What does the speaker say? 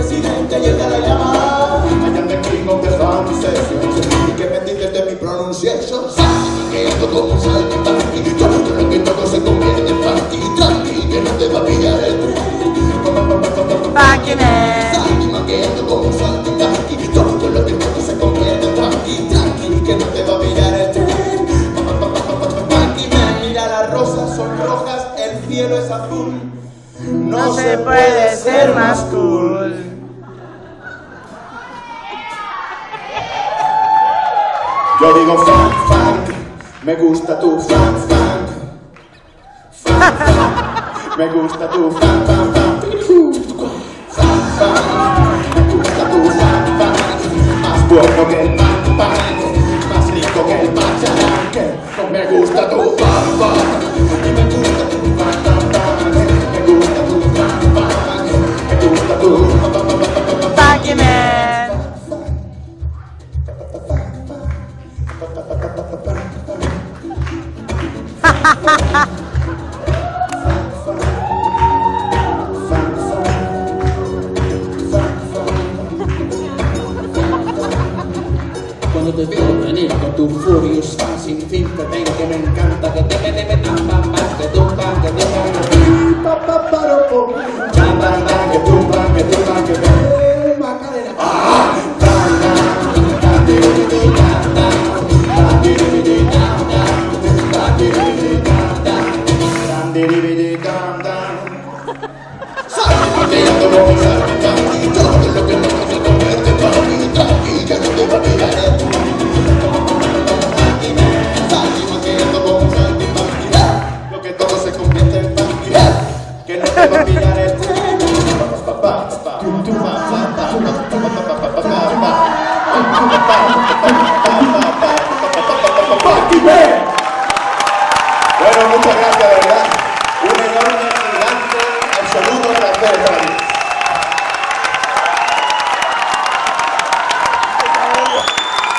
presidente llega la llamada. I am the king of the sound session. Y que me dices de mi pronunciación. Que ando como un saltimbanqui. Todo lo que toco se convierte en funky. Tranqui, que no te va a pillar el tren. Funky Man. Que ando como un saltimbanqui. Todo lo que toco se convierte en funky. Tranqui, que no te va a pillar el tren. Funky Man, mira las rosas son rojas, el cielo es azul. No se puede ser más cool. Yo digo funk, funk, me gusta tu funk, funk. Funk, funk, me gusta tu funk, funk, funk. Funk, funk, me gusta tu funk, funk. Más bueno que el pan, pan, más rico que el pacharanque. Me gusta tu funk, funk, y me gusta tu funk, funk, funk. Me gusta tu funk, funk, me gusta tu Funky Man. Cuando te veo venir con tu Furious Fan sin fin, te ven que me encanta, que te me tam pam pam, que tum pam, que te pam, pa pa paro po, tam pam pam, que tum pam, que tum pam, que te Macarena, ah, tam tam, tam diribidi tam tam, tam diribidi tam tam, tam diribidi tam tam, tam diribidi tam tam. Salve que ando como salve y todo lo que no se convierte para mí, tranqui, que no te va a pillar el tren. Lo que todo se convierte en funky, que no te va a pillar el tren. Bueno, muchas gracias, de verdad. Un enorme, gigante, absoluto placer.